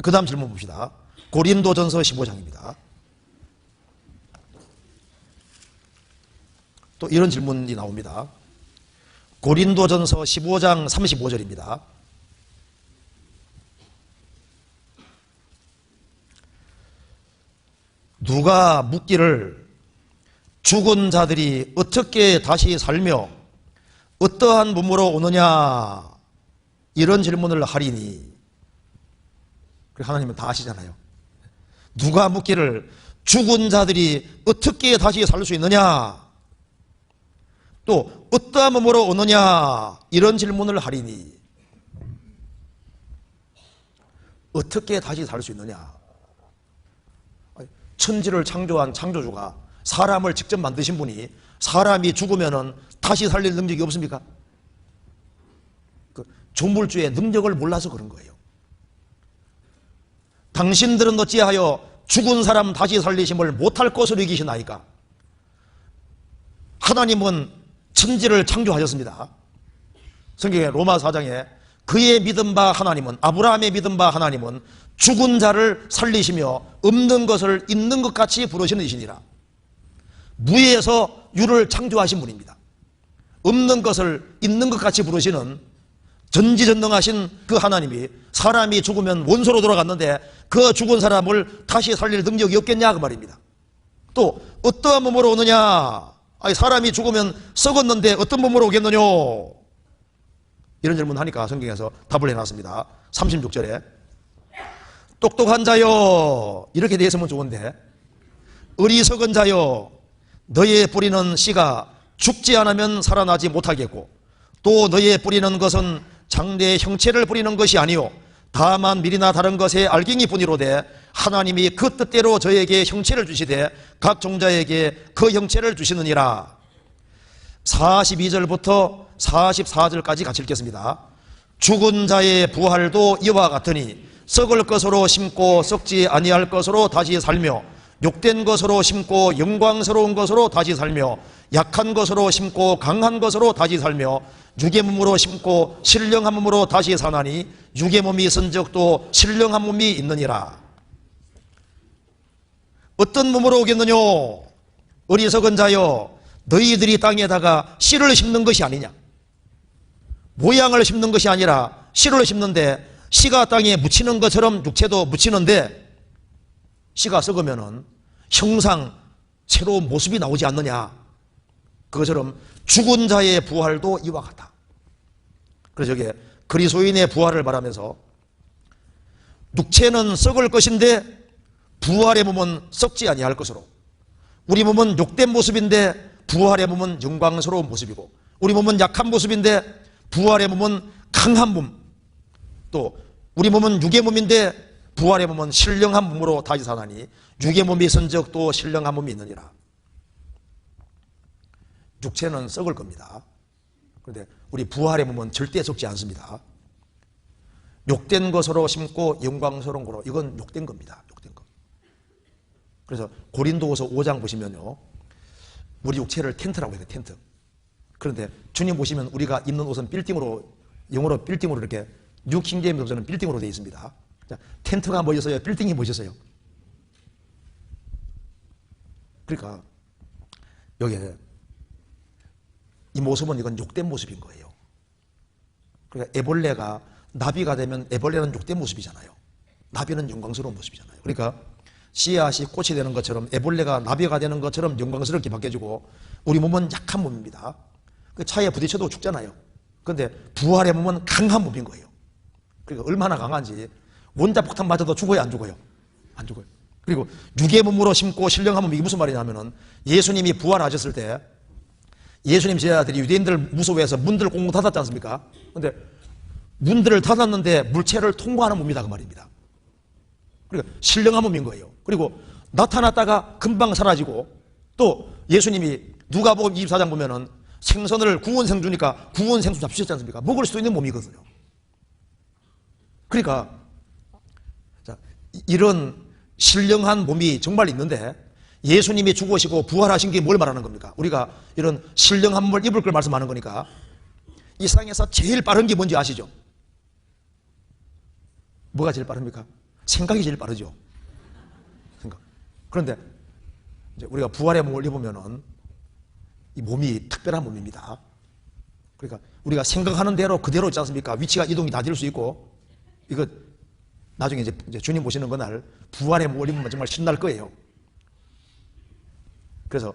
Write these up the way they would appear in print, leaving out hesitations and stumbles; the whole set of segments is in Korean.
그 다음 질문 봅시다. 고린도전서 15장입니다. 또 이런 질문이 나옵니다. 고린도전서 15장 35절입니다. 누가 묻기를 죽은 자들이 어떻게 다시 살며 어떠한 몸으로 오느냐, 이런 질문을 하리니. 하나님은 다 아시잖아요. 누가 묻기를 죽은 자들이 어떻게 다시 살 수 있느냐, 또 어떠한 몸으로 오느냐, 이런 질문을 하리니. 어떻게 다시 살 수 있느냐. 천지를 창조한 창조주가, 사람을 직접 만드신 분이 사람이 죽으면 다시 살릴 능력이 없습니까? 그 조물주의 능력을 몰라서 그런 거예요. 당신들은 어찌하여 죽은 사람 다시 살리심을 못할 것으로 여기시나이까? 하나님은 천지를 창조하셨습니다. 성경의 로마 4장에 그의 믿은 바 하나님은, 아브라함의 믿은 바 하나님은 죽은 자를 살리시며 없는 것을 있는 것 같이 부르시는 이시니라. 무에서 유를 창조하신 분입니다. 없는 것을 있는 것 같이 부르시는 전지전능하신 그 하나님이 사람이 죽으면 원소로 돌아갔는데 그 죽은 사람을 다시 살릴 능력이 없겠냐, 그 말입니다. 또 어떠한 몸으로 오느냐. 아니, 사람이 죽으면 썩었는데 어떤 몸으로 오겠느냐, 이런 질문 하니까 성경에서 답을 해놨습니다. 36절에 똑똑한 자여, 이렇게 되어 있으면 좋은데, 어리석은 자여, 너의 뿌리는 씨가 죽지 않으면 살아나지 못하겠고, 또 너의 뿌리는 것은 장래의 형체를 뿌리는 것이 아니요 다만 밀이나 다른 것의 알갱이 뿐이로되, 하나님이 그 뜻대로 저에게 형체를 주시되 각 종자에게 그 형체를 주시느니라. 42절부터 44절까지 같이 읽겠습니다. 죽은 자의 부활도 이와 같으니 썩을 것으로 심고 썩지 아니할 것으로 다시 살며, 욕된 것으로 심고 영광스러운 것으로 다시 살며, 약한 것으로 심고 강한 것으로 다시 살며, 육의 몸으로 심고 신령한 몸으로 다시 사나니 육의 몸이 있은 적도 신령한 몸이 있느니라. 어떤 몸으로 오겠느냐? 어리석은 자여, 너희들이 땅에다가 씨를 심는 것이 아니냐. 모양을 심는 것이 아니라 씨를 심는데, 씨가 땅에 묻히는 것처럼 육체도 묻히는데 씨가 썩으면은 형상, 새로운 모습이 나오지 않느냐. 그것처럼 죽은 자의 부활도 이와 같다. 그래서 저게 그리스도인의 부활을 말하면서, 육체는 썩을 것인데 부활의 몸은 썩지 아니할 것으로, 우리 몸은 욕된 모습인데 부활의 몸은 영광스러운 모습이고, 우리 몸은 약한 모습인데 부활의 몸은 강한 몸, 또 우리 몸은 육의 몸인데 부활의 몸은 신령한 몸으로 다시 사나니 육의 몸이 있은 적도 신령한 몸이 있느니라. 육체는 썩을 겁니다. 그런데 우리 부활의 몸은 절대 썩지 않습니다. 욕된 것으로 심고 영광스러운 거로, 이건 욕된 겁니다. 욕된 것. 그래서 고린도후서 5장 보시면요, 우리 육체를 텐트라고 해요. 텐트. 그런데 주님 보시면 우리가 입는 옷은 빌딩으로, 영어로 빌딩으로, 이렇게 뉴 킹제임스 버전은 빌딩으로 되어 있습니다. 자, 텐트가 뭐였어요? 빌딩이 뭐였어요? 그러니까 여기에 이 모습은, 이건 욕된 모습인 거예요. 그러니까 애벌레가 나비가 되면 애벌레는 욕된 모습이잖아요. 나비는 영광스러운 모습이잖아요. 그러니까 씨앗이 꽃이 되는 것처럼 애벌레가 나비가 되는 것처럼 영광스럽게 바뀌어지고, 우리 몸은 약한 몸입니다. 그 차에 부딪혀도 죽잖아요. 그런데 부활의 몸은 강한 몸인 거예요. 그러니까 얼마나 강한지, 원자폭탄 맞아도 죽어요, 안 죽어요? 안 죽어요. 그리고 육의 몸으로 심고 신령한 몸, 이게 무슨 말이냐면은, 예수님이 부활하셨을 때 예수님 제자들이 유대인들 무서워해서 문들을 꽁꽁 닫았지 않습니까? 그런데 문들을 닫았는데 물체를 통과하는 몸이다, 그 말입니다. 그러니까 신령한 몸인 거예요. 그리고 나타났다가 금방 사라지고, 또 예수님이 누가복음 24장 보면은 생선을 구원생주니까 구원생수 잡수셨지 않습니까? 먹을 수 있는 몸이거든요. 그러니까 자, 이런 신령한 몸이 정말 있는데, 예수님이 죽으시고 부활하신 게 뭘 말하는 겁니까? 우리가 이런 신령한 몸을 입을 걸 말씀하는 거니까, 이 세상에서 제일 빠른 게 뭔지 아시죠? 뭐가 제일 빠릅니까? 생각이 제일 빠르죠. 생각. 그런데 이제 우리가 부활의 몸을 입으면은 이 몸이 특별한 몸입니다. 그러니까 우리가 생각하는 대로 그대로 있지 않습니까? 위치가 이동이 다 될 수 있고, 이거 나중에 이제 주님 보시는 그날 부활의 몸을 입으면 정말 신날 거예요. 그래서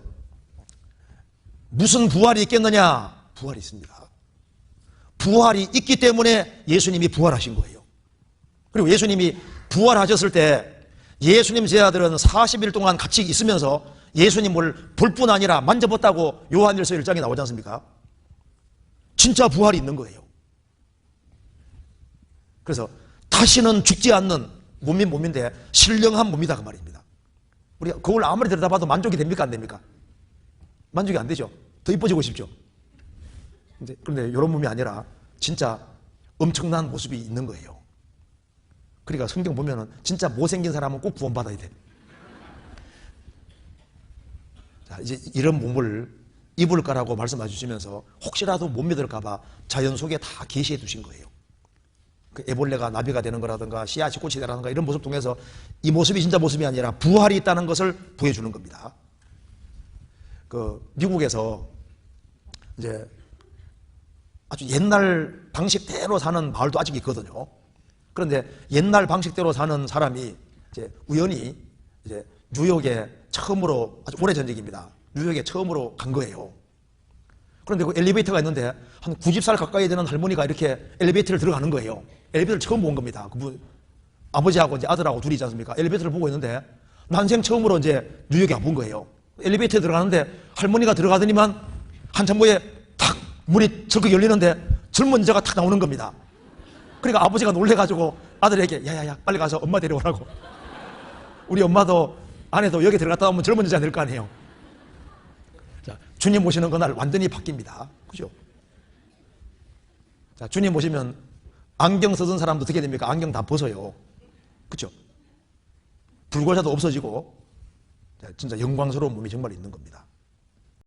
무슨 부활이 있겠느냐? 부활이 있습니다. 부활이 있기 때문에 예수님이 부활하신 거예요. 그리고 예수님이 부활하셨을 때 예수님 제자들은 40일 동안 같이 있으면서 예수님을 볼 뿐 아니라 만져봤다고 요한일서 1장에 나오지 않습니까? 진짜 부활이 있는 거예요. 그래서 다시는 죽지 않는 몸인 몸인데 신령한 몸이다 그 말입니다. 우리가 그걸 아무리 들여다봐도 만족이 됩니까 안 됩니까? 만족이 안 되죠. 더 이뻐지고 싶죠. 그런데 이런 몸이 아니라 진짜 엄청난 모습이 있는 거예요. 그러니까 성경 보면은 진짜 못생긴 사람은 꼭 구원받아야 돼. 자, 이제 이런 몸을 입을까라고 말씀해 주시면서 혹시라도 못 믿을까봐 자연 속에 다 계시해 두신 거예요. 그 애벌레가 나비가 되는 거라든가 씨앗이 꽃이 되라든가 이런 모습 통해서 이 모습이 진짜 모습이 아니라 부활이 있다는 것을 보여주는 겁니다. 그 미국에서 이제 아주 옛날 방식대로 사는 마을도 아직 있거든요. 그런데 옛날 방식대로 사는 사람이 이제 우연히 이제 뉴욕에 처음으로, 아주 오래전 얘기입니다. 뉴욕에 처음으로 간 거예요. 그런데 그 엘리베이터가 있는데 한 90살 가까이 되는 할머니가 이렇게 엘리베이터를 들어가는 거예요. 엘리베이터를 처음 본 겁니다. 그분 아버지하고 이제 아들하고 둘이 있지 않습니까? 엘리베이터를 보고 있는데 난생 처음으로 이제 뉴욕에 와본 거예요. 엘리베이터에 들어가는데 할머니가 들어가더니만 한참 후에 탁 문이 철컥 열리는데 젊은 여자가 탁 나오는 겁니다. 그러니까 아버지가 놀래가지고 아들에게 야야야 빨리 가서 엄마 데려오라고. 우리 엄마도 아내도 여기 들어갔다 오면 젊은 여자 될 거 아니에요. 자, 주님 오시는 그날 완전히 바뀝니다. 그죠? 자, 주님 오시면 안경 쓰던 사람도 어떻게 됩니까? 안경 다 벗어요. 그죠? 불고자도 없어지고 진짜 영광스러운 몸이 정말 있는 겁니다.